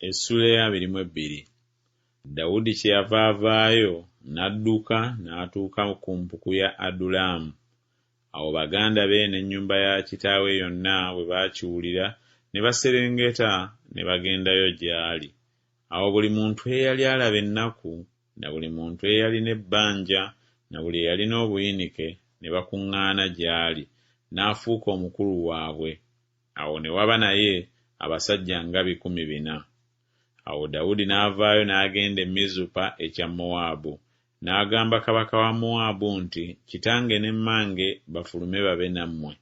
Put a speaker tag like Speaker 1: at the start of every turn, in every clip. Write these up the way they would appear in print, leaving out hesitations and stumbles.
Speaker 1: Essula ya 22. Dawudi kyeyava avaayo n'adduka n'atuuka ku mpuku ya Adulamu. Awo baganda be n'ennyumba ya kitaawe yonna bwe baakiwulira ne baserengeta ne bagendayo gy'ali. Awo buli muntu eyali alaba ennaku na buli muntu eyalina ebbanja na buli eyalina obuyinike ne bakuŋŋaana gy'ali, n'afuuka omukulu waabwe. Awo ne waba naye abasajja nga 400. Awo Dawudi n'avaayo n'agenda e Mizupa ekya Mowaabu, n'agamba kabaka wa Mowaabu nti, kitange ne mmange bafulume babe nammwe,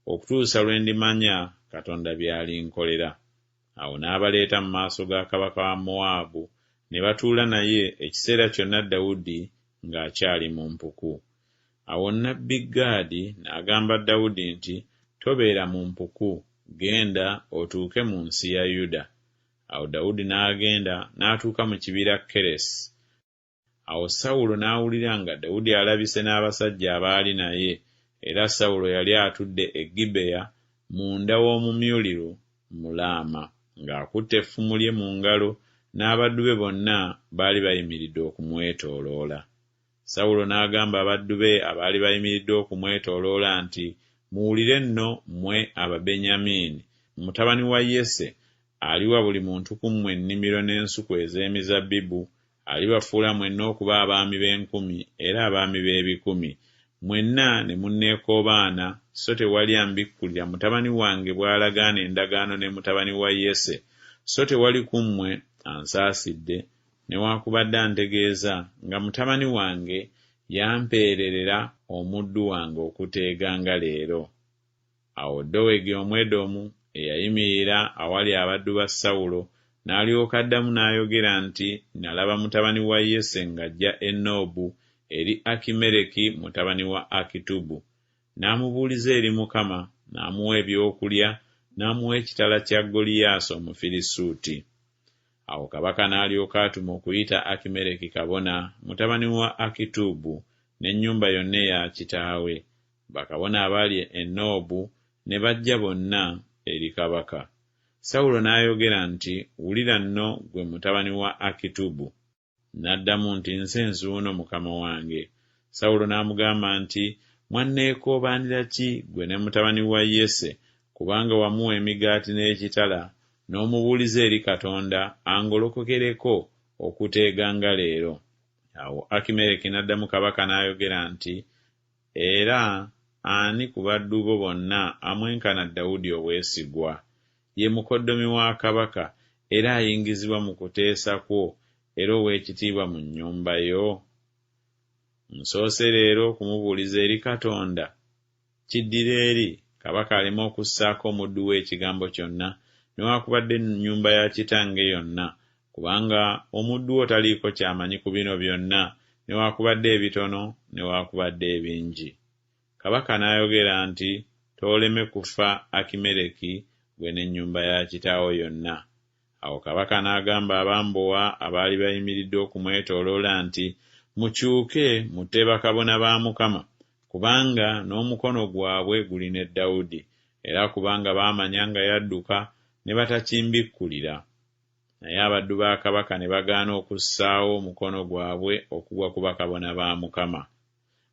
Speaker 1: okutuusa lwe ndimanya Katonda by'alinkolera. Awo n'abaleeta mu maaso ga kabaka wa Mowaabu, ne batuula naye ekiseera kyonna Dawudi ng'akyali mu mpuku. Awo nnabbi Gaadi n'agamba Dawudi nti, tobeera mu mpuku, genda otuuke mu nsi ya Yuda. Awo Dawudi n'agenda n'atuuka mu kibira Keresi. Awo Sawulo n'awulira nga Dawudi alabise n'abasajja abaali naye, era Sawulo yali atudde e Gibeya munda w'omumyuliru mu Laama, ng'akutte effumu lye mu ngalo, n'abaddu be bonna baali bayimiridde okumwetooloola. Sawulo n'agamba abaddu be abaali bayimiridde okumwetooloola nti, muwulire nno mmwe Ababenyamini, mutabani wa Yese aliwa buli muntu ku mmwe ennimiro n'ensuku ez'emizabbibu, alibafuula mwenna okuba abaami b'10 era abaami b'100. Mwenna ne munneekoobaana, so tewali ambikkulira mutabani wange bw'alagaana endagaano ne mutabani wa Yese, so tewali ku mmwe ansaasidde, newaakubadde antegeeza nga mutabani wange yampeererera omuddu wange okuteeganga leero. Awo Dowegi Omwedomu eyayimirira awali abaddu ba Sawulo n'alyoka addamu n'ayogera nti, nalaba mutabani wa Yese ng'ajja e Noobu eri Akimereki mutabani wa Akitubu. N'amubuuliza eri Mukama, n'amuwa ebyokulya, n'amuwa ekitala kya Goliyaasi Omufirisuuti. Awo kabaka n'alyoka atuma okuyita Akimereki kabona mutabani wa Akitubu n'ennyumba yonna eya kitaawe. Bakabona abaali e Noobu ne bajja bonna eri kabaka. Sawulo n'ayogera nti, wulira nno gwe mutabani wa Akitubu. N'addamu nti, nze nzuuno mukama wange. Sawulo n'amugamba nti, mwanneekoobaanira ki gwe ne mutabani wa Yese, kubanga wamuwa emigaati n'ekitala, n'omubuuliza eri Katonda angolokokereko okuteeganga leero. Awo Akimereki n'addamu kabaka n'ayogera nti, era ani ku baddu bo bonna amwenkana Dawudi obwesigwa? Ye mukoddomi wa kabaka era ayingizibwa mu kuteesa kwo, era ow'ekitiibwa mu nnyumba yo. Nsoose leero okumubuuliza eri Katonda. Kiddira eri kabaka aleme okussaako omuddu we ekigambo kyonna, newaakubadde ennyumba ya kitange yonna, kubanga omuddu wo taliiko kyamanyi ku bino byonna, newaakubadde ebitono newaakubadde ebingi. Kabaka n'ayogera nti, tooleme kufa Akimereki gwe n'ennyumba ya kitaawo yonna. Awo kabaka n'agamba abambowa abaali bayimiridde okumwetooloola nti, mukyuke mutte bakabona ba Mukama, kubanga n'omukono gwabwe guli ne Dawudi, era kubanga baamanya nga yadduka ne batakimbikkulira. Naye abaddu ba kabaka ne bagaana okussaawo omukono gwabwe okugwa ku bakabona ba Mukama.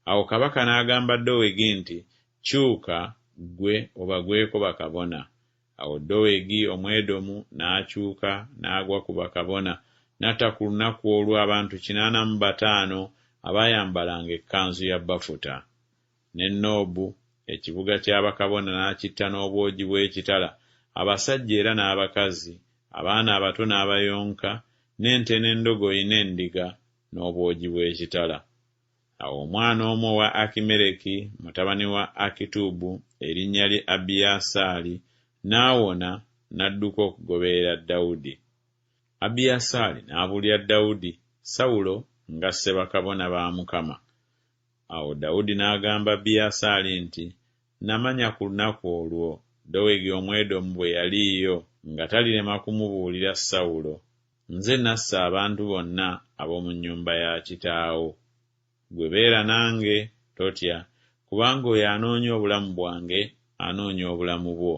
Speaker 1: Awo kabaka n'agamba Dowegi nti, kyuka ggwe obagweko bakabona. Awo Dowegi Omwedomu n'akyuka n'agwa ku bakabona, n'atta ku lunaku olwo abantu 85 abaayambalanga ekkanzu ya bafuta. Ne Noobu ekibuga ky'abakabona n'akitta n'obwogi bw'ekitala, abasajja era n'abakazi, abaana abato n'abayonka, n'ente n'endogoyi n'endiga, n'obwogi bw'ekitala. Awo omwana omu wa Akimereki mutabani wa Akitubu erinnya lye Abiyasaali n'awona, n'adduka okugoberera Dawudi. Abiyasaali n'abuulira Dawudi Sawulo ng'asse bakabona ba Mukama. Awo Dawudi n'agamba Abiyasaali nti, namanya ku lunaku olwo Dowegi Omwedomu bwe yaliiyo nga talirema kumubuulira Sawulo. Nze nassa abantu bonna ab'omu nnyumba ya kitaawo. Gwe beera nange, totya, kubanga oyo anoonya obulamu bwange anoonya obulamu bwo,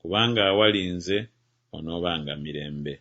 Speaker 1: kubanga awali nze onoobanga mirembe.